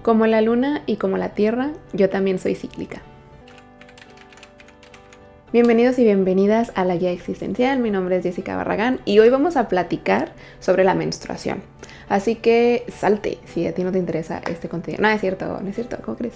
Como la luna y como la tierra, yo también soy cíclica. Bienvenidos y bienvenidas a la Guía Existencial. Mi nombre es Jessica Barragán y hoy vamos a platicar sobre la menstruación. Así que salte si a ti no te interesa este contenido. No es cierto, ¿cómo crees?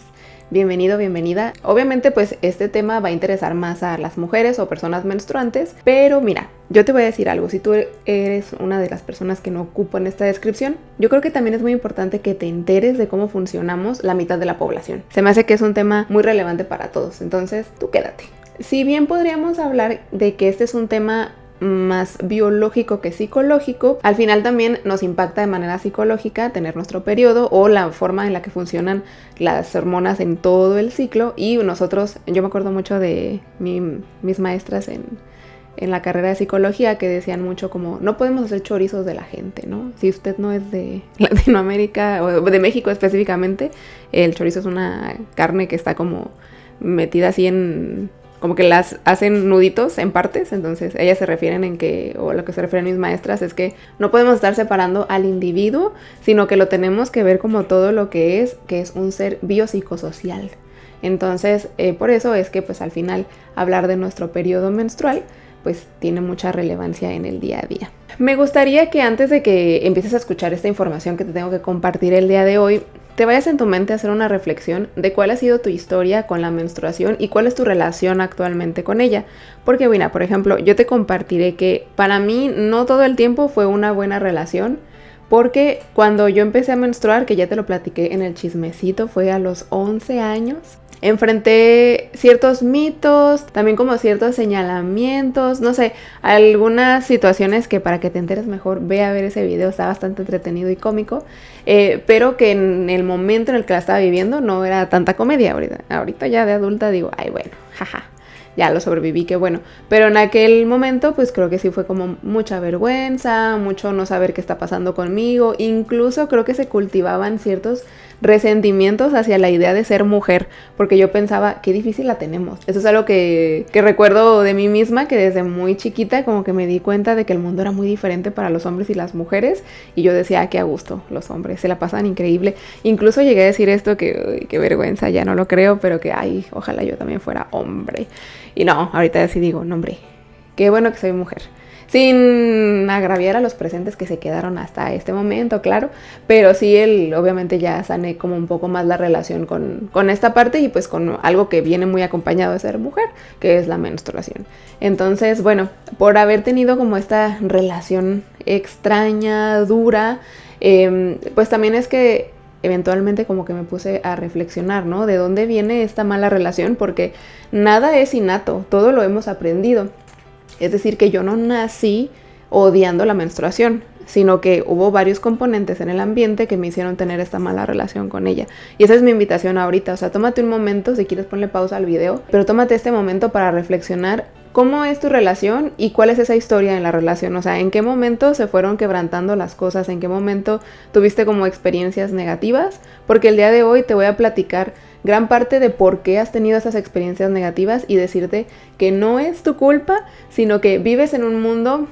Bienvenido, bienvenida. Obviamente pues este tema va a interesar más a las mujeres o personas menstruantes, pero mira, yo te voy a decir algo. Si tú eres una de las personas que no ocupan esta descripción, yo creo que también es muy importante que te enteres de cómo funcionamos la mitad de la población. Se me hace que es un tema muy relevante para todos, entonces tú quédate. Si bien podríamos hablar de que este es un tema más biológico que psicológico, al final también nos impacta de manera psicológica tener nuestro periodo o la forma en la que funcionan las hormonas en todo el ciclo. Y nosotros, yo me acuerdo mucho de mis maestras en la carrera de psicología que decían mucho como no podemos hacer chorizos de la gente, ¿no? Si usted no es de Latinoamérica o de México específicamente, el chorizo es una carne que está como metida así en... como que las hacen nuditos en partes, entonces ellas se refieren en que, o lo que se refieren mis maestras, es que no podemos estar separando al individuo, sino que lo tenemos que ver como todo lo que es un ser biopsicosocial. Entonces, por eso es que pues al final hablar de nuestro periodo menstrual, pues tiene mucha relevancia en el día a día. Me gustaría que antes de que empieces a escuchar esta información que te tengo que compartir el día de hoy, te vayas en tu mente a hacer una reflexión de cuál ha sido tu historia con la menstruación y cuál es tu relación actualmente con ella. Porque, bueno, por ejemplo, yo te compartiré que para mí no todo el tiempo fue una buena relación, porque cuando yo empecé a menstruar, que ya te lo platiqué en el chismecito, fue a los 11 años, enfrenté ciertos mitos, también como ciertos señalamientos, no sé, algunas situaciones que para que te enteres mejor, ve a ver ese video, está bastante entretenido y cómico, pero que en el momento en el que la estaba viviendo no era tanta comedia. Ahorita ya de adulta digo, ay bueno, jaja, ya lo sobreviví, qué bueno. Pero en aquel momento pues creo que sí fue como mucha vergüenza, mucho no saber qué está pasando conmigo, incluso creo que se cultivaban ciertos resentimientos hacia la idea de ser mujer, porque yo pensaba, qué difícil la tenemos. Eso es algo que recuerdo de mí misma, que desde muy chiquita como que me di cuenta de que el mundo era muy diferente para los hombres y las mujeres, y yo decía, qué a gusto, los hombres se la pasan increíble. Incluso llegué a decir esto, que uy, qué vergüenza, ya no lo creo, pero que ay, ojalá yo también fuera hombre. Y no, ahorita sí digo, no hombre, qué bueno que soy mujer. Sin agraviar a los presentes que se quedaron hasta este momento, claro, pero sí obviamente ya sané como un poco más la relación con esta parte y pues con algo que viene muy acompañado de ser mujer, que es la menstruación. Entonces, bueno, por haber tenido como esta relación extraña, dura, pues también es que eventualmente como que me puse a reflexionar, ¿no? ¿De dónde viene esta mala relación? Porque nada es innato, todo lo hemos aprendido. Es decir, que yo no nací odiando la menstruación, sino que hubo varios componentes en el ambiente que me hicieron tener esta mala relación con ella. Y esa es mi invitación ahorita, o sea, tómate un momento, si quieres ponle pausa al video, pero tómate este momento para reflexionar cómo es tu relación y cuál es esa historia en la relación. O sea, en qué momento se fueron quebrantando las cosas, en qué momento tuviste como experiencias negativas, porque el día de hoy te voy a platicar gran parte de por qué has tenido esas experiencias negativas y decirte que no es tu culpa, sino que vives en un mundo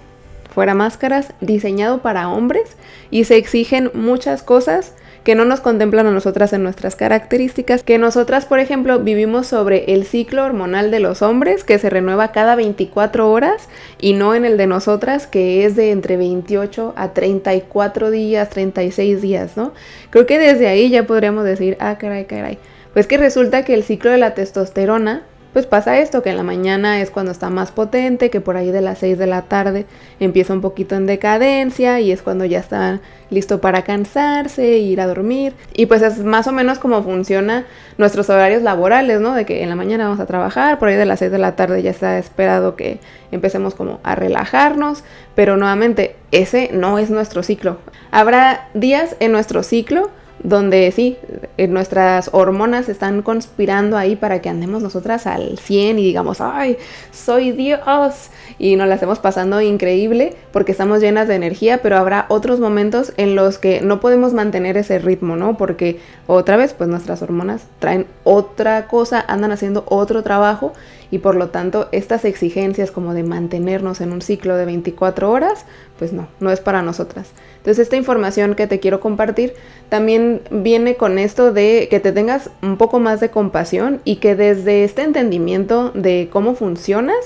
fuera máscaras diseñado para hombres y se exigen muchas cosas que no nos contemplan a nosotras en nuestras características, que nosotras, por ejemplo, vivimos sobre el ciclo hormonal de los hombres que se renueva cada 24 horas y no en el de nosotras que es de entre 28 a 34 días, 36 días, ¿no? Creo que desde ahí ya podríamos decir, caray. Pues que resulta que el ciclo de la testosterona, pues pasa esto, que en la mañana es cuando está más potente, que por ahí de las 6 de la tarde empieza un poquito en decadencia y es cuando ya está listo para cansarse, ir a dormir. Y pues es más o menos como funciona nuestros horarios laborales, ¿no? De que en la mañana vamos a trabajar, por ahí de las 6 de la tarde ya está esperado que empecemos como a relajarnos, pero nuevamente ese no es nuestro ciclo. Habrá días en nuestro ciclo donde sí, nuestras hormonas están conspirando ahí para que andemos nosotras al 100 y digamos, ¡ay, soy Dios! Y nos la estamos pasando increíble porque estamos llenas de energía, pero habrá otros momentos en los que no podemos mantener ese ritmo, ¿no? Porque otra vez, pues nuestras hormonas traen otra cosa, andan haciendo otro trabajo y por lo tanto estas exigencias como de mantenernos en un ciclo de 24 horas, pues no es para nosotras. Entonces esta información que te quiero compartir también viene con esto esto de que te tengas un poco más de compasión y que desde este entendimiento de cómo funcionas,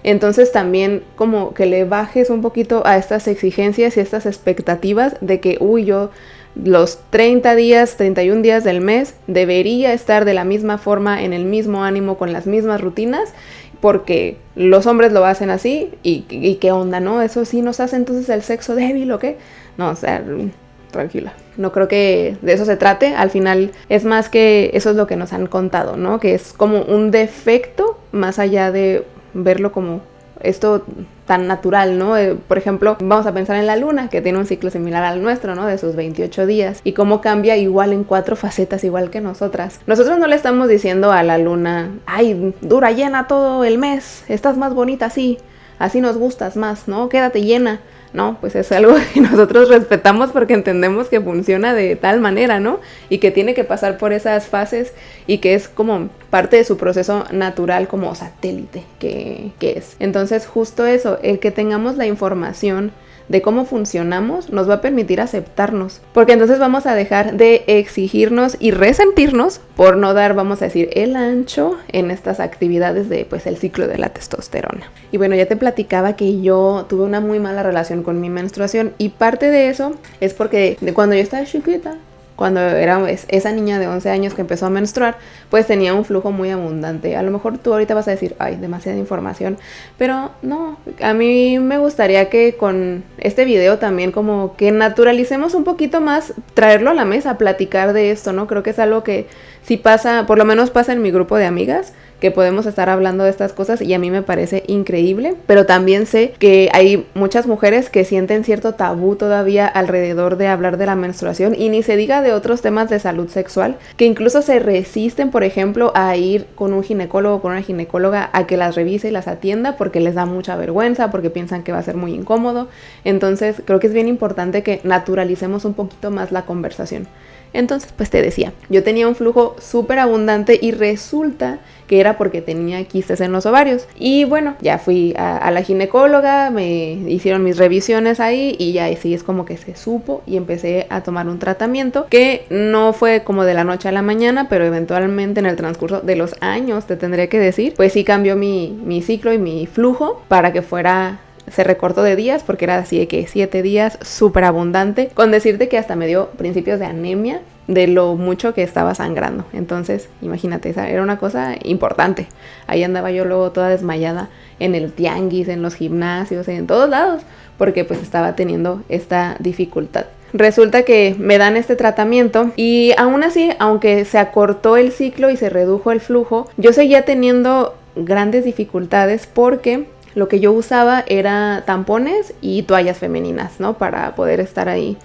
entonces también como que le bajes un poquito a estas exigencias y estas expectativas de que, yo los 30 días, 31 días del mes debería estar de la misma forma, en el mismo ánimo, con las mismas rutinas, porque los hombres lo hacen así y qué onda, ¿no? Eso sí nos hace entonces el sexo débil o qué. No, o sea, tranquila. No creo que de eso se trate. Al final es más que eso es lo que nos han contado, ¿no? Que es como un defecto más allá de verlo como esto tan natural, ¿no? Por ejemplo, vamos a pensar en la luna, que tiene un ciclo similar al nuestro, ¿no? De sus 28 días, y cómo cambia igual en 4 facetas, igual que nosotras. Nosotros no le estamos diciendo a la luna, ay, dura llena todo el mes, estás más bonita así nos gustas más, ¿no? Quédate llena. No, pues es algo que nosotros respetamos porque entendemos que funciona de tal manera, ¿no? Y que tiene que pasar por esas fases y que es como parte de su proceso natural como satélite que es. Entonces justo eso, el que tengamos la información de cómo funcionamos nos va a permitir aceptarnos, porque entonces vamos a dejar de exigirnos y resentirnos por no dar, vamos a decir, el ancho en estas actividades de pues el ciclo de la testosterona. Y bueno, ya te platicaba que yo tuve una muy mala relación con mi menstruación, y parte de eso es porque de cuando yo estaba chiquita, cuando era esa niña de 11 años que empezó a menstruar, pues tenía un flujo muy abundante. A lo mejor tú ahorita vas a decir, ay, demasiada información, pero no, a mí me gustaría que con este video también como que naturalicemos un poquito más, traerlo a la mesa, platicar de esto, ¿no? Creo que es algo que sí pasa, por lo menos pasa en mi grupo de amigas, que podemos estar hablando de estas cosas y a mí me parece increíble, pero también sé que hay muchas mujeres que sienten cierto tabú todavía alrededor de hablar de la menstruación, y ni se diga de otros temas de salud sexual, que incluso se resisten, por ejemplo, a ir con un ginecólogo o con una ginecóloga a que las revise y las atienda porque les da mucha vergüenza, porque piensan que va a ser muy incómodo. Entonces creo que es bien importante que naturalicemos un poquito más la conversación. Entonces, pues te decía, yo tenía un flujo súper abundante y resulta que era porque tenía quistes en los ovarios. Y bueno, ya fui a la ginecóloga, me hicieron mis revisiones ahí y ya sí es como que se supo y empecé a tomar un tratamiento que no fue como de la noche a la mañana, pero eventualmente en el transcurso de los años, te tendré que decir, pues sí cambió mi ciclo y mi flujo para que fuera... Se recortó de días porque era así de que 7 días, súper abundante, con decirte que hasta me dio principios de anemia de lo mucho que estaba sangrando. Entonces, imagínate, esa era una cosa importante. Ahí andaba yo luego toda desmayada en el tianguis, en los gimnasios, en todos lados, porque pues estaba teniendo esta dificultad. Resulta que me dan este tratamiento y aún así, aunque se acortó el ciclo y se redujo el flujo, yo seguía teniendo grandes dificultades porque... lo que yo usaba era tampones y toallas femeninas, ¿no? Para poder estar ahí,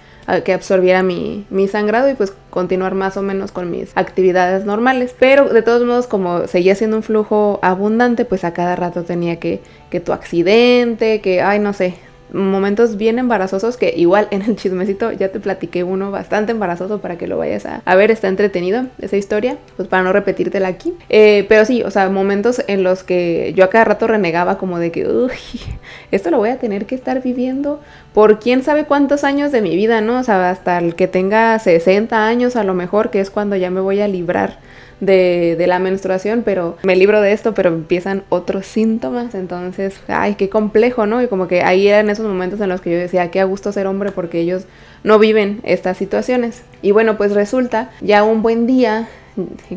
que absorbiera mi sangrado y pues continuar más o menos con mis actividades normales. Pero de todos modos, como seguía siendo un flujo abundante, pues a cada rato tenía que tu accidente, que, ay, no sé, momentos bien embarazosos, que igual en el chismecito ya te platiqué uno bastante embarazoso para que lo vayas a ver, está entretenido esa historia, pues para no repetírtela aquí, pero sí, o sea, momentos en los que yo a cada rato renegaba como de que, uy, esto lo voy a tener que estar viviendo por quién sabe cuántos años de mi vida, ¿no? O sea, hasta el que tenga 60 años a lo mejor, que es cuando ya me voy a librar de la menstruación, pero me libro de esto, pero empiezan otros síntomas, entonces, ay, qué complejo, ¿no? Y como que ahí eran esos momentos en los que yo decía, qué a gusto ser hombre porque ellos no viven estas situaciones. Y bueno, pues resulta, ya un buen día,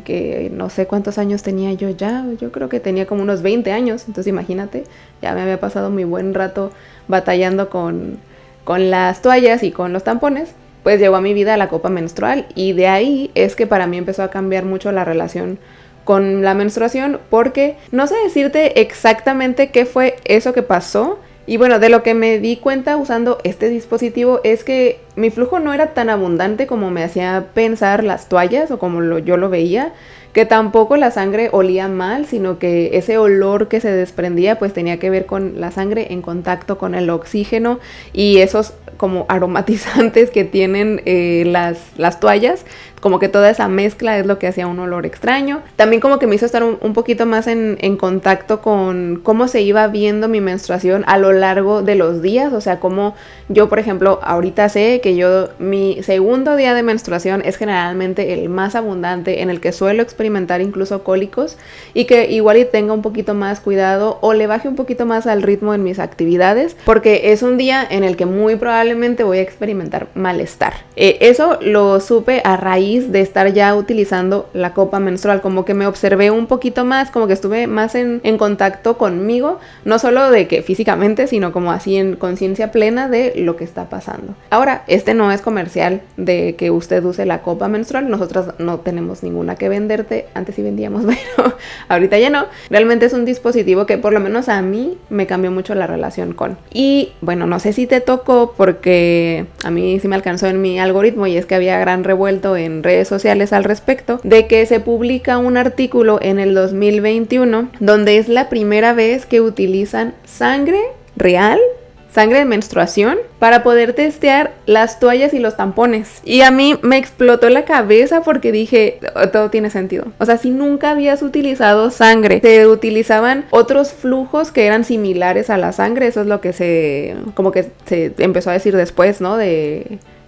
que no sé cuántos años tenía yo ya, yo creo que tenía como unos 20 años, entonces imagínate, ya me había pasado muy buen rato batallando con las toallas y con los tampones. Pues llegó a mi vida la copa menstrual y de ahí es que para mí empezó a cambiar mucho la relación con la menstruación, porque no sé decirte exactamente qué fue eso que pasó. Y bueno, de lo que me di cuenta usando este dispositivo es que mi flujo no era tan abundante como me hacía pensar las toallas o como yo lo veía, que tampoco la sangre olía mal, sino que ese olor que se desprendía pues tenía que ver con la sangre en contacto con el oxígeno y esos como aromatizantes que tienen las toallas, como que toda esa mezcla es lo que hacía un olor extraño. También como que me hizo estar un poquito más en contacto con cómo se iba viendo mi menstruación a lo largo de los días, o sea, como yo por ejemplo ahorita sé que mi segundo día de menstruación es generalmente el más abundante, en el que suelo experimentar incluso cólicos, y que igual y tenga un poquito más cuidado o le baje un poquito más al ritmo en mis actividades, porque es un día en el que muy probablemente voy a experimentar malestar. Eso lo supe a raíz de estar ya utilizando la copa menstrual, como que me observé un poquito más, como que estuve más en contacto conmigo, no solo de que físicamente, sino como así en conciencia plena de lo que está pasando. Ahora, este no es comercial de que usted use la copa menstrual, nosotros no tenemos ninguna que venderte, antes sí vendíamos, pero ahorita ya no. Realmente es un dispositivo que por lo menos a mí me cambió mucho la relación con. Y bueno, no sé si te tocó, porque a mí sí me alcanzó en mi algoritmo, y es que había gran revuelto en redes sociales al respecto, de que se publica un artículo en el 2021 donde es la primera vez que utilizan sangre real, sangre de menstruación, para poder testear las toallas y los tampones. Y a mí me explotó la cabeza porque dije, todo tiene sentido. O sea, si nunca habías utilizado sangre, se utilizaban otros flujos que eran similares a la sangre. Eso es lo que se empezó a decir después, ¿no?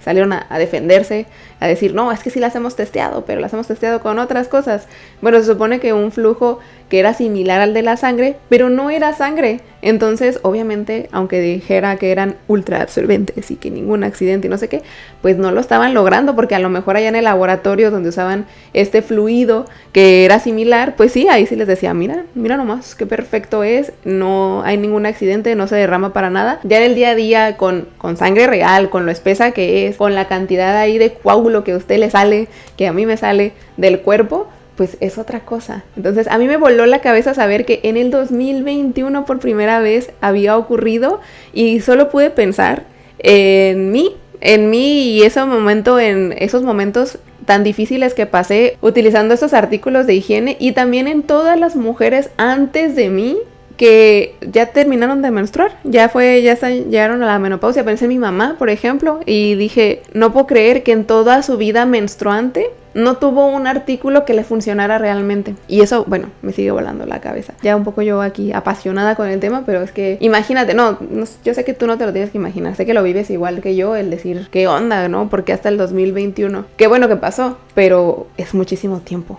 Salieron a defenderse, a decir, no, es que sí las hemos testeado, pero las hemos testeado con otras cosas. Bueno, se supone que un flujo que era similar al de la sangre, pero no era sangre. Entonces, obviamente, aunque dijera que eran ultra absorbentes y que ningún accidente y no sé qué, pues no lo estaban logrando, porque a lo mejor allá en el laboratorio donde usaban este fluido que era similar, pues sí, ahí sí les decía, mira nomás, qué perfecto es, no hay ningún accidente, no se derrama para nada. Ya en el día a día, con sangre real, con lo espesa que es, con la cantidad ahí de coágulo que a usted le sale, que a mí me sale del cuerpo, pues es otra cosa. Entonces a mí me voló la cabeza saber que en el 2021 por primera vez había ocurrido, y solo pude pensar en mí y en esos momentos tan difíciles que pasé utilizando estos artículos de higiene, y también en todas las mujeres antes de mí que ya terminaron de menstruar, llegaron a la menopausia. Pensé en mi mamá, por ejemplo, y dije, no puedo creer que en toda su vida menstruante no tuvo un artículo que le funcionara realmente. Y eso, bueno, me sigue volando la cabeza. Ya un poco yo aquí apasionada con el tema, pero es que imagínate, no, yo sé que tú no te lo tienes que imaginar, sé que lo vives igual que yo, el decir, ¿qué onda, no? Porque hasta el 2021, qué bueno que pasó, pero es muchísimo tiempo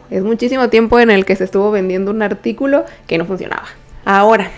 en el que se estuvo vendiendo un artículo que no funcionaba. Ahora,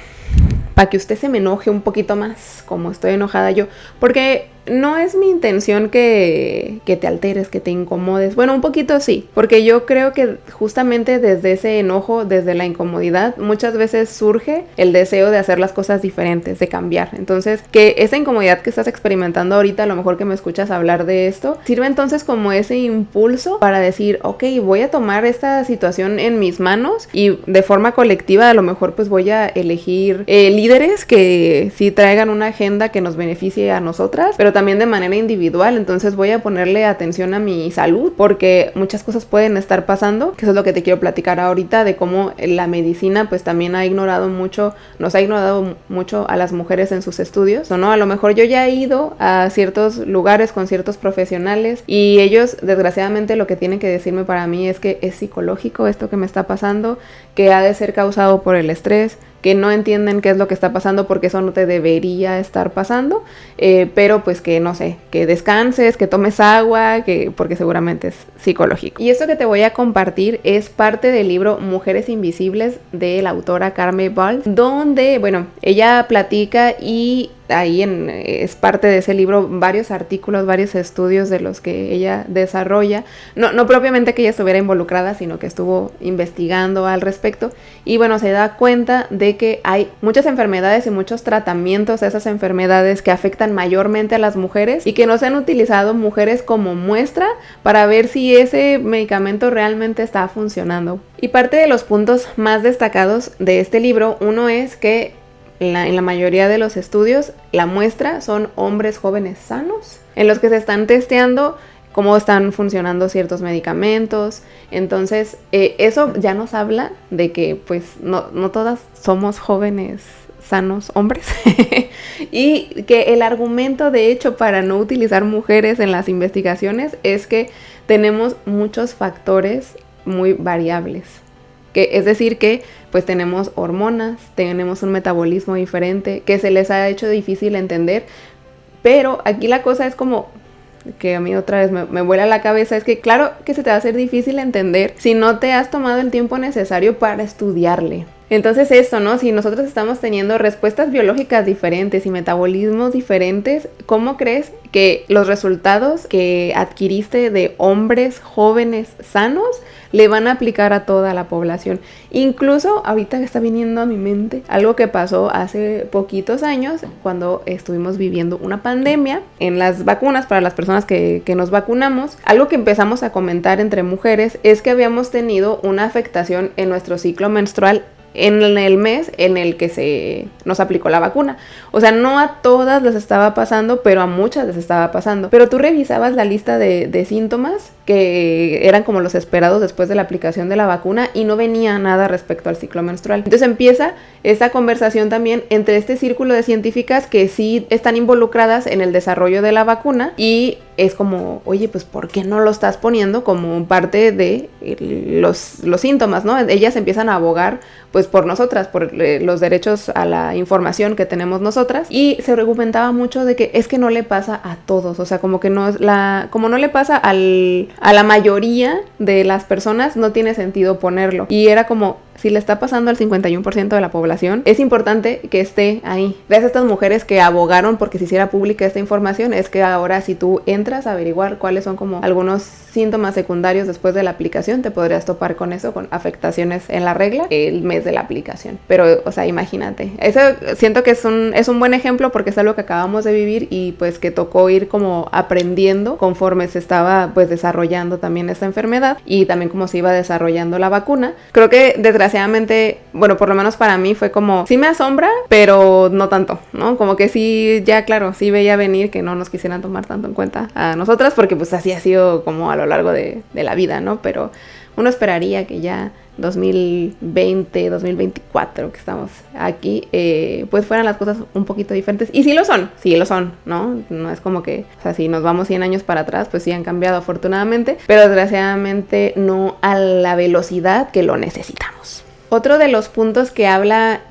para que usted se me enoje un poquito más, como estoy enojada yo, porque no es mi intención que te alteres, que te incomodes. Bueno, un poquito sí, porque yo creo que justamente desde ese enojo, desde la incomodidad, muchas veces surge el deseo de hacer las cosas diferentes, de cambiar. Entonces, que esa incomodidad que estás experimentando ahorita, a lo mejor que me escuchas hablar de esto, sirve entonces como ese impulso para decir, ok, voy a tomar esta situación en mis manos, y de forma colectiva a lo mejor pues voy a elegir líderes que sí traigan una agenda que nos beneficie a nosotras, pero también de manera individual. Entonces voy a ponerle atención a mi salud, porque muchas cosas pueden estar pasando, que eso es lo que te quiero platicar ahorita, de cómo la medicina pues también nos ha ignorado mucho a las mujeres en sus estudios, o no, a lo mejor yo ya he ido a ciertos lugares con ciertos profesionales, y ellos desgraciadamente lo que tienen que decirme para mí es que es psicológico esto que me está pasando, que ha de ser causado por el estrés, que no entienden qué es lo que está pasando, porque eso no te debería estar pasando, pero pues que no sé, que descanses, que tomes agua, porque seguramente es psicológico. Y esto que te voy a compartir es parte del libro Mujeres Invisibles de la autora Carme Balls, donde, bueno, ella platica, y ahí es parte de ese libro varios artículos, varios estudios de los que ella desarrolla, no propiamente que ella estuviera involucrada, sino que estuvo investigando al respecto, y bueno, se da cuenta de que hay muchas enfermedades y muchos tratamientos a esas enfermedades que afectan mayormente a las mujeres, y que no se han utilizado mujeres como muestra para ver si ese medicamento realmente está funcionando. Y parte de los puntos más destacados de este libro, uno es que en la mayoría de los estudios, la muestra son hombres jóvenes sanos, en los que se están testeando cómo están funcionando ciertos medicamentos. Entonces, eso ya nos habla de que pues no todas somos jóvenes sanos hombres y que el argumento de hecho para no utilizar mujeres en las investigaciones es que tenemos muchos factores muy variables. Es decir que pues tenemos hormonas, tenemos un metabolismo diferente, que se les ha hecho difícil entender, pero aquí la cosa es como, que a mí otra vez me vuela la cabeza es que claro que se te va a hacer difícil entender si no te has tomado el tiempo necesario para estudiarle. Entonces esto, ¿no? Si nosotros estamos teniendo respuestas biológicas diferentes y metabolismos diferentes, ¿cómo crees que los resultados que adquiriste de hombres jóvenes sanos le van a aplicar a toda la población? Incluso ahorita está viniendo a mi mente algo que pasó hace poquitos años cuando estuvimos viviendo una pandemia en las vacunas para las personas que nos vacunamos. Algo que empezamos a comentar entre mujeres es que habíamos tenido una afectación en nuestro ciclo menstrual en el mes en el que se nos aplicó la vacuna. O sea, no a todas les estaba pasando, pero a muchas les estaba pasando. Pero tú revisabas la lista de síntomas que eran como los esperados después de la aplicación de la vacuna y no venía nada respecto al ciclo menstrual. Entonces empieza esta conversación también entre este círculo de científicas que sí están involucradas en el desarrollo de la vacuna y es como, oye, pues ¿por qué no lo estás poniendo como parte de los síntomas, ¿no? Ellas empiezan a abogar pues por nosotras, por los derechos a la información que tenemos nosotras, y se argumentaba mucho de que es que no le pasa a todos, o sea, como que no es como no le pasa a la mayoría de las personas, no tiene sentido ponerlo, y era como, si le está pasando al 51% de la población, es importante que esté ahí. Gracias a estas mujeres que abogaron porque se hiciera pública esta información, es que ahora si tú entras a averiguar cuáles son como algunos síntomas secundarios después de la aplicación, te podrías topar con eso, con afectaciones en la regla el mes de la aplicación. Pero, o sea, imagínate. Eso siento que es un buen ejemplo porque es algo que acabamos de vivir y pues que tocó ir como aprendiendo conforme se estaba pues desarrollando también esta enfermedad y también como se iba desarrollando la vacuna. Creo que desgraciadamente, bueno, por lo menos para mí fue como, sí me asombra, pero no tanto, ¿no? Como que sí, ya claro, sí veía venir que no nos quisieran tomar tanto en cuenta a nosotras porque pues así ha sido como a lo largo de la vida, ¿no? Pero uno esperaría que ya 2020, 2024 que estamos aquí, pues fueran las cosas un poquito diferentes. Y sí lo son, ¿no? No es como que, o sea, si nos vamos 100 años para atrás, pues sí han cambiado afortunadamente, pero desgraciadamente no a la velocidad que lo necesitamos. Otro de los puntos que habla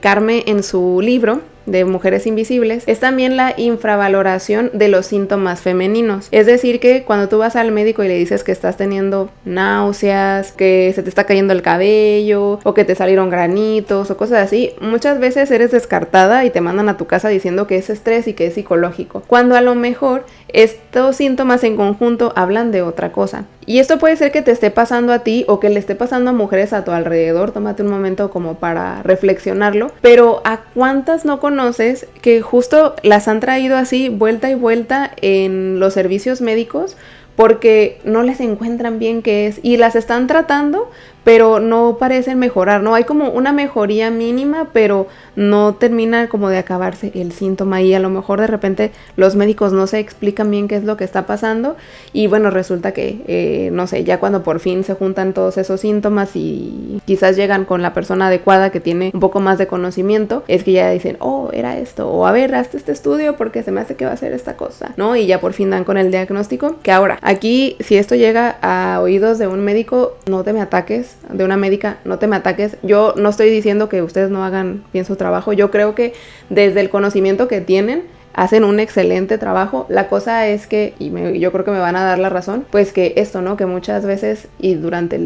Carme en su libro de Mujeres Invisibles es también la infravaloración de los síntomas femeninos. Es decir que cuando tú vas al médico y le dices que estás teniendo náuseas, que se te está cayendo el cabello o que te salieron granitos o cosas así, muchas veces eres descartada y te mandan a tu casa diciendo que es estrés y que es psicológico, cuando a lo mejor estos síntomas en conjunto hablan de otra cosa. Y esto puede ser que te esté pasando a ti o que le esté pasando a mujeres a tu alrededor. Tómate un momento como para reflexionarlo. Pero ¿a cuántas no conoces que justo las han traído así vuelta y vuelta en los servicios médicos porque no les encuentran bien qué es y las están tratando, pero no parecen mejorar, ¿no? Hay como una mejoría mínima, pero no termina como de acabarse el síntoma y a lo mejor de repente los médicos no se explican bien qué es lo que está pasando y bueno, resulta que, no sé, ya cuando por fin se juntan todos esos síntomas y quizás llegan con la persona adecuada que tiene un poco más de conocimiento, es que ya dicen, oh, era esto, o a ver, hazte este estudio porque se me hace que va a ser esta cosa, ¿no? Y ya por fin dan con el diagnóstico, que ahora, aquí, si esto llega a oídos de un médico, no te me ataques, de una médica, no te me ataques. Yo no estoy diciendo que ustedes no hagan bien su trabajo. Yo creo que desde el conocimiento que tienen, hacen un excelente trabajo. La cosa es que, yo creo que me van a dar la razón, pues que esto, ¿no? Que muchas veces y durante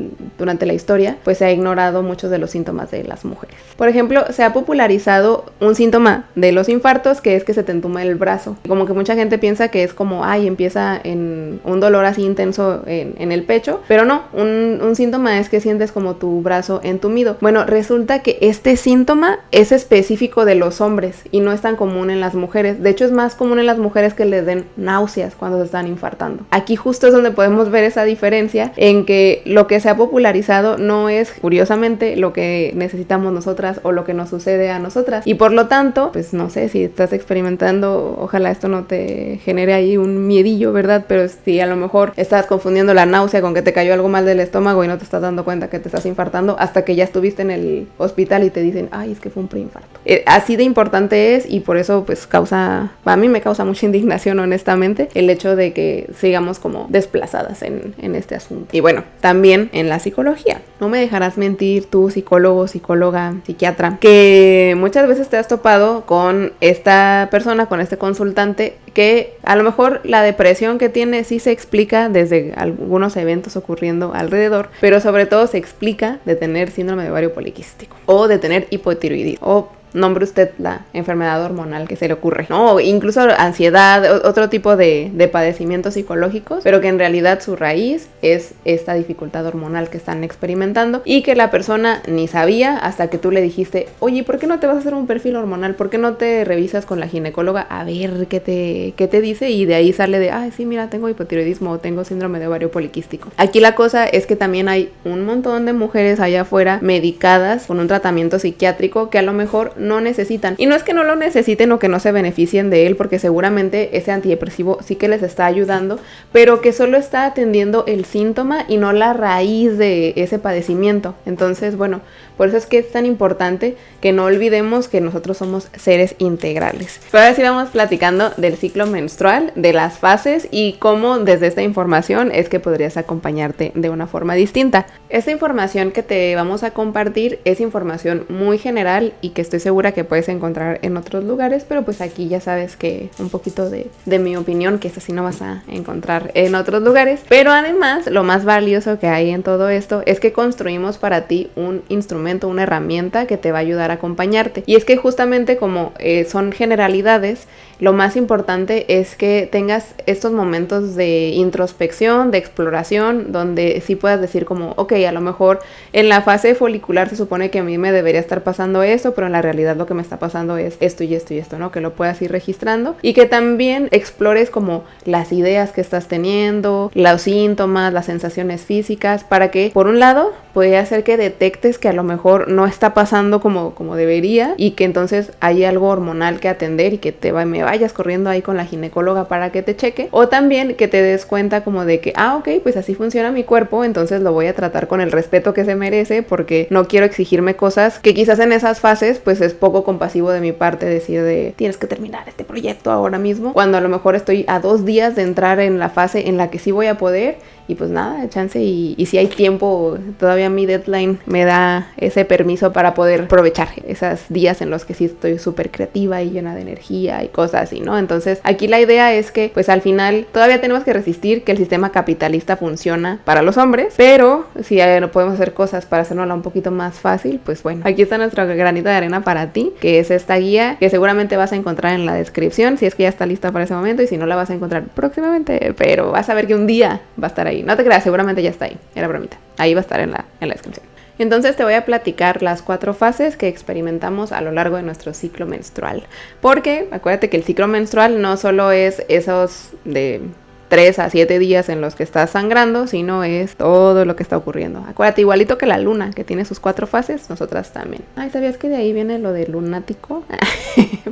la historia, pues se ha ignorado muchos de los síntomas de las mujeres. Por ejemplo, se ha popularizado un síntoma de los infartos, que es que se te entuma el brazo. Como que mucha gente piensa que es como, ay, empieza en un dolor así intenso en el pecho, pero no, un síntoma es que sientes como tu brazo entumido. Bueno, resulta que este síntoma es específico de los hombres y no es tan común en las mujeres. De hecho, es más común en las mujeres que les den náuseas cuando se están infartando. Aquí justo es donde podemos ver esa diferencia en que lo que se ha popularizado no es, curiosamente, lo que necesitamos nosotras o lo que nos sucede a nosotras. Y por lo tanto, pues no sé, si estás experimentando, ojalá esto no te genere ahí un miedillo, ¿verdad? Pero si a lo mejor estás confundiendo la náusea con que te cayó algo mal del estómago y no te estás dando cuenta que te estás infartando hasta que ya estuviste en el hospital y te dicen, ay, es que fue un preinfarto. Así de importante es y por eso pues causa a mí me causa mucha indignación, honestamente, el hecho de que sigamos como desplazadas en este asunto. Y bueno, también en la psicología. No me dejarás mentir, tú, psicólogo, psicóloga, psiquiatra, que muchas veces te has topado con esta persona, con este consultante, que a lo mejor la depresión que tiene sí se explica desde algunos eventos ocurriendo alrededor, pero sobre todo se explica de tener síndrome de ovario poliquístico o de tener hipotiroidismo o nombre usted la enfermedad hormonal que se le ocurre, ¿no? O incluso ansiedad, otro tipo de padecimientos psicológicos, pero que en realidad su raíz es esta dificultad hormonal que están experimentando y que la persona ni sabía hasta que tú le dijiste, oye, ¿por qué no te vas a hacer un perfil hormonal? ¿Por qué no te revisas con la ginecóloga a ver qué te dice? Y de ahí sale de, ay, sí, mira, tengo hipotiroidismo o tengo síndrome de ovario poliquístico. Aquí la cosa es que también hay un montón de mujeres allá afuera medicadas con un tratamiento psiquiátrico que a lo mejor no necesitan. Y no es que no lo necesiten o que no se beneficien de él, porque seguramente ese antidepresivo sí que les está ayudando, pero que solo está atendiendo el síntoma y no la raíz de ese padecimiento. Entonces, bueno, por eso es que es tan importante que no olvidemos que nosotros somos seres integrales. Pero ahora sí vamos platicando del ciclo menstrual, de las fases y cómo desde esta información es que podrías acompañarte de una forma distinta. Esta información que te vamos a compartir es información muy general y que estoy segura que puedes encontrar en otros lugares, pero pues aquí ya sabes que un poquito de mi opinión, que esta sí no vas a encontrar en otros lugares. Pero además, lo más valioso que hay en todo esto es que construimos para ti un instrumento, una herramienta que te va a ayudar a acompañarte. Y es que justamente como son generalidades, lo más importante es que tengas estos momentos de introspección, de exploración, donde sí puedas decir como, ok, a lo mejor en la fase folicular se supone que a mí me debería estar pasando esto, pero en la realidad lo que me está pasando es esto y esto y esto, ¿no? Que lo puedas ir registrando y que también explores como las ideas que estás teniendo, los síntomas, las sensaciones físicas, para que por un lado puede hacer que detectes que a lo mejor no está pasando como debería y que entonces hay algo hormonal que atender y que me vayas corriendo ahí con la ginecóloga para que te cheque, o también que te des cuenta como de que, ok, pues así funciona mi cuerpo, entonces lo voy a tratar con el respeto que se merece porque no quiero exigirme cosas que quizás en esas fases pues es poco compasivo de mi parte decir de tienes que terminar este proyecto ahora mismo, cuando a lo mejor estoy a 2 días de entrar en la fase en la que sí voy a poder. Y pues nada, chance y si hay tiempo, todavía mi deadline me da ese permiso para poder aprovechar esos días en los que sí estoy súper creativa y llena de energía y cosas así, ¿no? Entonces aquí la idea es que pues al final todavía tenemos que resistir que el sistema capitalista funciona para los hombres, pero si no podemos hacer cosas para hacernosla un poquito más fácil, pues bueno, aquí está nuestra granito de arena para ti, que es esta guía que seguramente vas a encontrar en la descripción, si es que ya está lista para ese momento, y si no la vas a encontrar próximamente, pero vas a ver que un día va a estar ahí. No te creas, seguramente ya está ahí. Era bromita. Ahí va a estar en la descripción. Entonces te voy a platicar las 4 fases que experimentamos a lo largo de nuestro ciclo menstrual. Porque acuérdate que el ciclo menstrual no solo es esos de 3 a 7 días en los que estás sangrando, sino es todo lo que está ocurriendo. Acuérdate, igualito que la luna, que tiene sus 4 fases, nosotras también. Ay, ¿sabías que de ahí viene lo de lunático?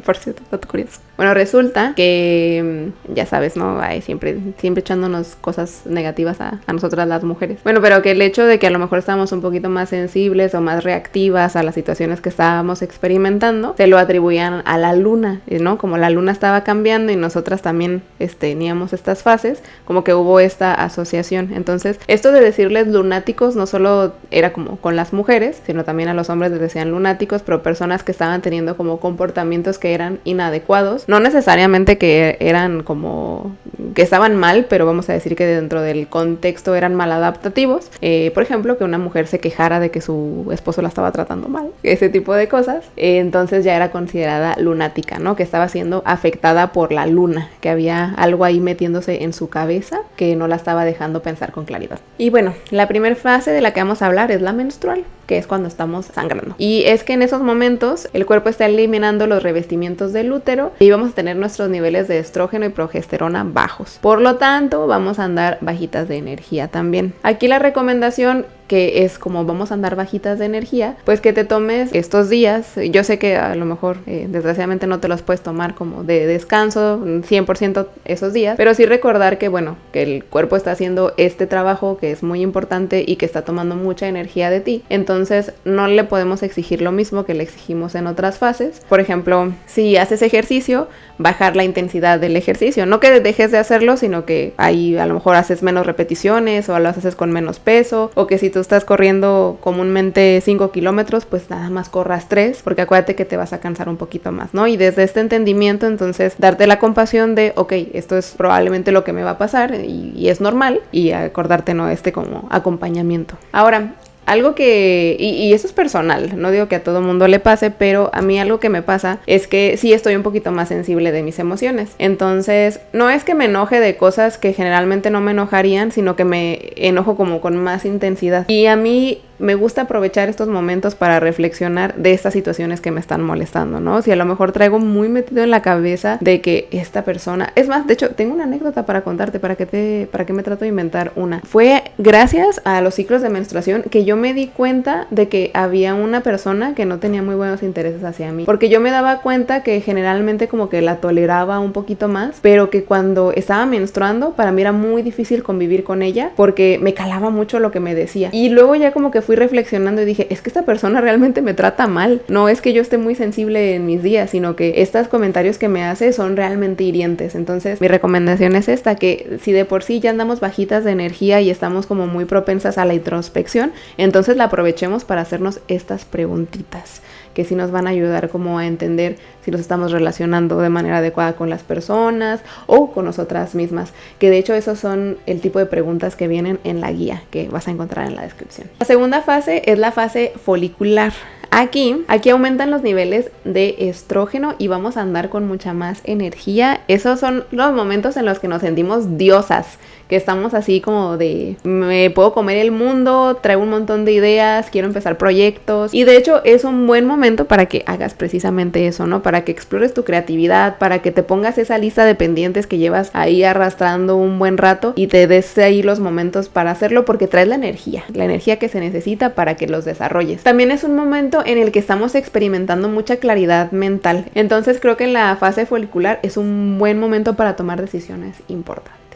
Por cierto, dato curioso. Bueno, resulta que, ya sabes, ¿no? Ay, siempre echándonos cosas negativas a nosotras las mujeres. Bueno, pero que el hecho de que a lo mejor estamos un poquito más sensibles o más reactivas a las situaciones que estábamos experimentando, se lo atribuían a la luna, ¿no? Como la luna estaba cambiando y nosotras también teníamos estas fases, como que hubo esta asociación. Entonces, esto de decirles lunáticos no solo era como con las mujeres, sino también a los hombres les decían lunáticos, pero personas que estaban teniendo como comportamientos que eran inadecuados, no necesariamente que eran como que estaban mal, pero vamos a decir que dentro del contexto eran maladaptativos. Por ejemplo, que una mujer se quejara de que su esposo la estaba tratando mal, ese tipo de cosas, entonces ya era considerada lunática, ¿no? Que estaba siendo afectada por la luna, que había algo ahí metiéndose en su cabeza que no la estaba dejando pensar con claridad. Y bueno, la primera fase de la que vamos a hablar es la menstrual, que es cuando estamos sangrando. Y es que en esos momentos el cuerpo está eliminando los revestimientos del útero y vamos a tener nuestros niveles de estrógeno y progesterona bajos. Por lo tanto, vamos a andar bajitas de energía también. Aquí la recomendación que es como vamos a andar bajitas de energía, pues que te tomes estos días. Yo sé que a lo mejor desgraciadamente no te los puedes tomar como de descanso 100% esos días, pero sí recordar que bueno, que el cuerpo está haciendo este trabajo que es muy importante y que está tomando mucha energía de ti, entonces no le podemos exigir lo mismo que le exigimos en otras fases. Por ejemplo, si haces ejercicio, bajar la intensidad del ejercicio, no que dejes de hacerlo, sino que ahí a lo mejor haces menos repeticiones o lo haces con menos peso, o que si tú estás corriendo comúnmente 5 kilómetros, pues nada más corras 3, porque acuérdate que te vas a cansar un poquito más, ¿no? Y desde este entendimiento, entonces, darte la compasión de, ok, esto es probablemente lo que me va a pasar y es normal, y acordarte, ¿no? Como acompañamiento. Ahora, algo que, y eso es personal, no digo que a todo mundo le pase, pero a mí algo que me pasa es que sí estoy un poquito más sensible de mis emociones. Entonces, no es que me enoje de cosas que generalmente no me enojarían, sino que me enojo como con más intensidad. Y a mí me gusta aprovechar estos momentos para reflexionar de estas situaciones que me están molestando, ¿no? Si a lo mejor traigo muy metido en la cabeza de que esta persona... Es más, de hecho, tengo una anécdota para contarte, para que me trato de inventar una. Fue gracias a los ciclos de menstruación que yo me di cuenta de que había una persona que no tenía muy buenos intereses hacia mí. Porque yo me daba cuenta que generalmente como que la toleraba un poquito más, pero que cuando estaba menstruando, para mí era muy difícil convivir con ella porque me calaba mucho lo que me decía. Y luego ya como que fui reflexionando y dije, es que esta persona realmente me trata mal. No es que yo esté muy sensible en mis días, sino que estos comentarios que me hace son realmente hirientes. Entonces, mi recomendación es esta, que si de por sí ya andamos bajitas de energía y estamos como muy propensas a la introspección, entonces la aprovechemos para hacernos estas preguntitas, que sí nos van a ayudar como a entender si nos estamos relacionando de manera adecuada con las personas o con nosotras mismas, que de hecho esos son el tipo de preguntas que vienen en la guía que vas a encontrar en la descripción. La segunda fase es la fase folicular. Aquí aumentan los niveles de estrógeno y vamos a andar con mucha más energía. Esos son los momentos en los que nos sentimos diosas, que estamos así como de me puedo comer el mundo, traigo un montón de ideas, quiero empezar proyectos. Y de hecho es un buen momento para que hagas precisamente eso, ¿no? Para que explores tu creatividad, para que te pongas esa lista de pendientes que llevas ahí arrastrando un buen rato y te des ahí los momentos para hacerlo, porque traes la energía que se necesita para que los desarrolles. También es un momento en el que estamos experimentando mucha claridad mental. Entonces creo que en la fase folicular es un buen momento para tomar decisiones importantes.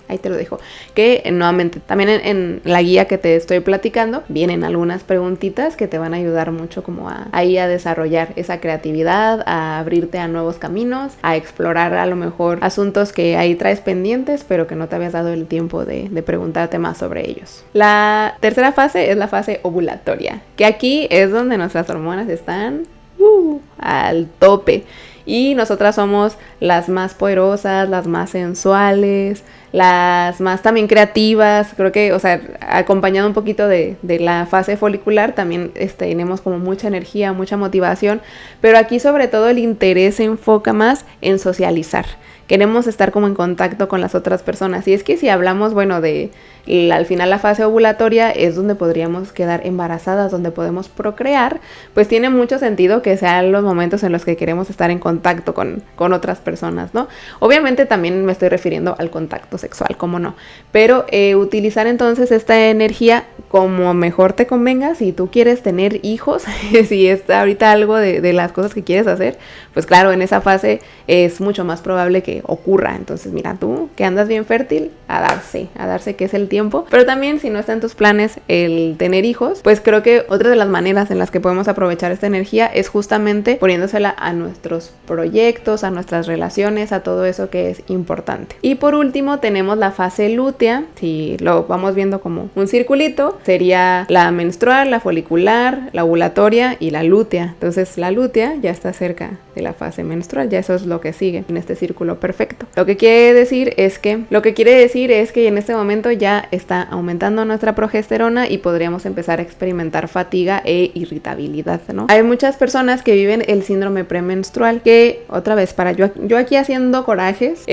Ahí te lo dejo. Que nuevamente, también en la guía que te estoy platicando, vienen algunas preguntitas que te van a ayudar mucho como a desarrollar esa creatividad, a abrirte a nuevos caminos, a explorar a lo mejor asuntos que ahí traes pendientes, pero que no te habías dado el tiempo de preguntarte más sobre ellos. La tercera fase es la fase ovulatoria, que aquí es donde nuestras hormonas están al tope. Y nosotras somos las más poderosas, las más sensuales, las más también creativas. Creo que, o sea, acompañado un poquito de la fase folicular, también tenemos como mucha energía, mucha motivación. Pero aquí sobre todo el interés se enfoca más en socializar. Queremos estar como en contacto con las otras personas. Y es que si hablamos, bueno, al final la fase ovulatoria es donde podríamos quedar embarazadas, donde podemos procrear, pues tiene mucho sentido que sean los momentos en los que queremos estar en contacto con otras personas, ¿no? Obviamente también me estoy refiriendo al contacto sexual, cómo no, pero utilizar entonces esta energía como mejor te convenga. Si tú quieres tener hijos, si está ahorita algo de las cosas que quieres hacer, pues claro, en esa fase es mucho más probable que ocurra. Entonces mira, tú que andas bien fértil, a darse que es el tiempo. Pero también si no está en tus planes el tener hijos, pues creo que otra de las maneras en las que podemos aprovechar esta energía es justamente poniéndosela a nuestros proyectos, a nuestras relaciones, a todo eso que es importante. Y por último tenemos la fase lútea. Si lo vamos viendo como un circulito, sería la menstrual, la folicular, la ovulatoria y la lútea. Entonces la lútea ya está cerca de la fase menstrual, ya eso es lo que sigue en este círculo perfecto. Lo que quiere decir es que en este momento ya está aumentando nuestra progesterona y podríamos empezar a experimentar fatiga e irritabilidad, ¿no? Hay muchas personas que viven el síndrome premenstrual, que otra vez, yo aquí haciendo corajes,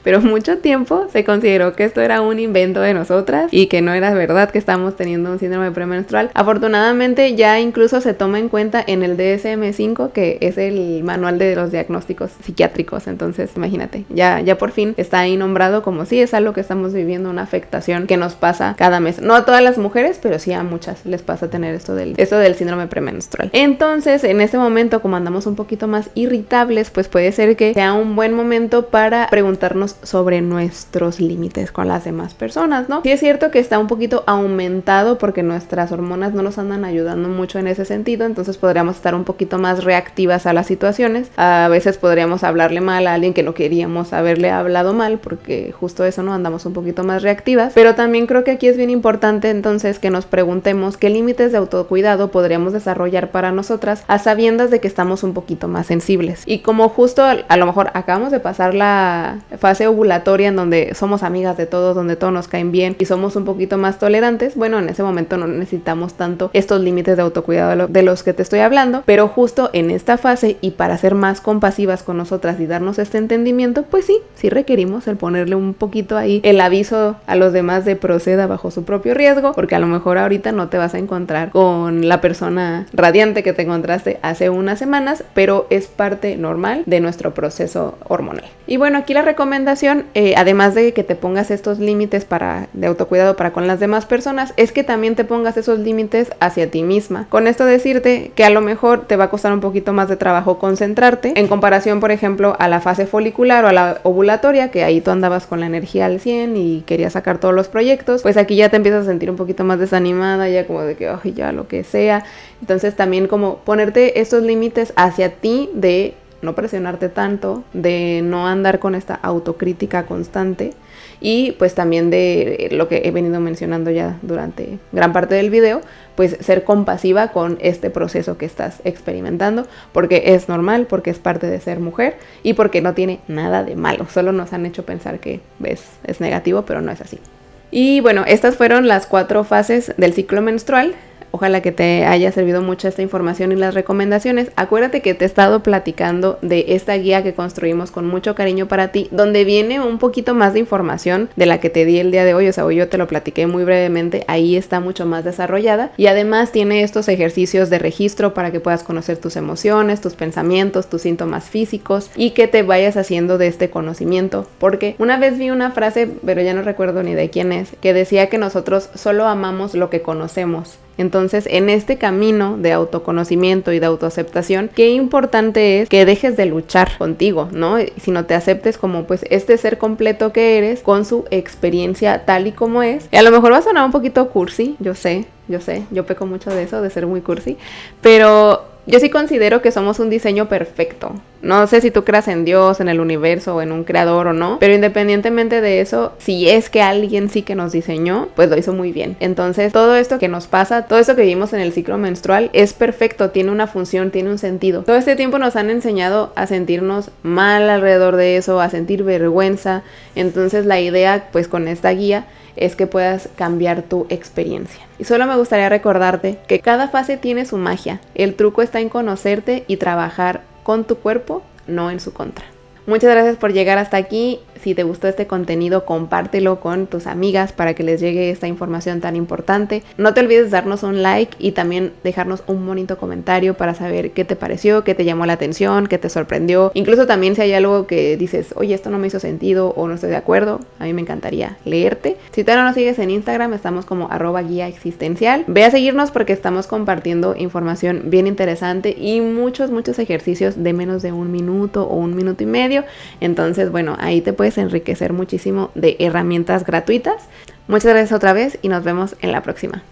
pero mucho tiempo se consideró que esto era un invento de nosotras y que no era verdad que estamos teniendo un síndrome premenstrual. Afortunadamente ya incluso se toma en cuenta en el DSM-5, que es el manual de los diagnósticos psiquiátricos. Entonces Entonces, imagínate, ya por fin está ahí nombrado como sí, es algo que estamos viviendo, una afectación que nos pasa cada mes. No a todas las mujeres, pero sí a muchas les pasa tener esto del síndrome premenstrual. Entonces, en este momento, como andamos un poquito más irritables, pues puede ser que sea un buen momento para preguntarnos sobre nuestros límites con las demás personas, ¿no? Sí es cierto que está un poquito aumentado porque nuestras hormonas no nos andan ayudando mucho en ese sentido, entonces podríamos estar un poquito más reactivas a las situaciones. A veces podríamos hablarle mal a alguien que no queríamos haberle hablado mal, porque justo eso, ¿no? Andamos un poquito más reactivas, pero también creo que aquí es bien importante entonces que nos preguntemos qué límites de autocuidado podríamos desarrollar para nosotras a sabiendas de que estamos un poquito más sensibles. Y como justo a lo mejor acabamos de pasar la fase ovulatoria en donde somos amigas de todos, donde todos nos caen bien y somos un poquito más tolerantes, bueno, en ese momento no necesitamos tanto estos límites de autocuidado de los que te estoy hablando, pero justo en esta fase y para ser más compasivas con nosotras y darnos este entendimiento, pues sí requerimos el ponerle un poquito ahí el aviso a los demás de proceda bajo su propio riesgo, porque a lo mejor ahorita no te vas a encontrar con la persona radiante que te encontraste hace unas semanas, pero es parte normal de nuestro proceso hormonal. Y bueno, aquí la recomendación, además de que te pongas estos límites de autocuidado para con las demás personas, es que también te pongas esos límites hacia ti misma. Con esto decirte que a lo mejor te va a costar un poquito más de trabajo concentrarte en comparación, por ejemplo, a la fase folicular o a la ovulatoria, que ahí tú andabas con la energía al 100 y querías sacar todos los proyectos, pues aquí ya te empiezas a sentir un poquito más desanimada, ya como de que, ay, ya lo que sea. Entonces también como ponerte estos límites hacia ti de no presionarte tanto, de no andar con esta autocrítica constante y pues también de lo que he venido mencionando ya durante gran parte del video, pues ser compasiva con este proceso que estás experimentando, porque es normal, porque es parte de ser mujer y porque no tiene nada de malo, solo nos han hecho pensar que es negativo, pero no es así. Y bueno, estas fueron las 4 fases del ciclo menstrual. Ojalá que te haya servido mucho esta información y las recomendaciones. Acuérdate que te he estado platicando de esta guía que construimos con mucho cariño para ti, donde viene un poquito más de información de la que te di el día de hoy. O sea, hoy yo te lo platiqué muy brevemente, ahí está mucho más desarrollada. Y además tiene estos ejercicios de registro para que puedas conocer tus emociones, tus pensamientos, tus síntomas físicos y que te vayas haciendo de este conocimiento. Porque una vez vi una frase, pero ya no recuerdo ni de quién es, que decía que nosotros solo amamos lo que conocemos. Entonces, en este camino de autoconocimiento y de autoaceptación, qué importante es que dejes de luchar contigo, ¿no? Sino te aceptes como pues este ser completo que eres con su experiencia tal y como es. Y a lo mejor va a sonar un poquito cursi, yo sé, yo peco mucho de eso, de ser muy cursi, pero yo sí considero que somos un diseño perfecto. No sé si tú creas en Dios, en el universo o en un creador o no, pero independientemente de eso, si es que alguien sí que nos diseñó, pues lo hizo muy bien. Entonces, todo esto que nos pasa, todo esto que vivimos en el ciclo menstrual es perfecto, tiene una función, tiene un sentido. Todo este tiempo nos han enseñado a sentirnos mal alrededor de eso, a sentir vergüenza. Entonces, la idea, pues con esta guía, es que puedas cambiar tu experiencia. Y solo me gustaría recordarte que cada fase tiene su magia. El truco está en conocerte y trabajar con tu cuerpo, no en su contra. Muchas gracias por llegar hasta aquí. Si te gustó este contenido, compártelo con tus amigas para que les llegue esta información tan importante. No te olvides darnos un like y también dejarnos un bonito comentario para saber qué te pareció, qué te llamó la atención, qué te sorprendió. Incluso también si hay algo que dices, oye, esto no me hizo sentido o no estoy de acuerdo, a mí me encantaría leerte. Si todavía no nos sigues en Instagram, estamos como @guía existencial. Ve a seguirnos porque estamos compartiendo información bien interesante y muchos ejercicios de menos de 1 minuto o 1 minuto y medio. Entonces, bueno, ahí te puedes enriquecer muchísimo de herramientas gratuitas. Muchas gracias otra vez y nos vemos en la próxima.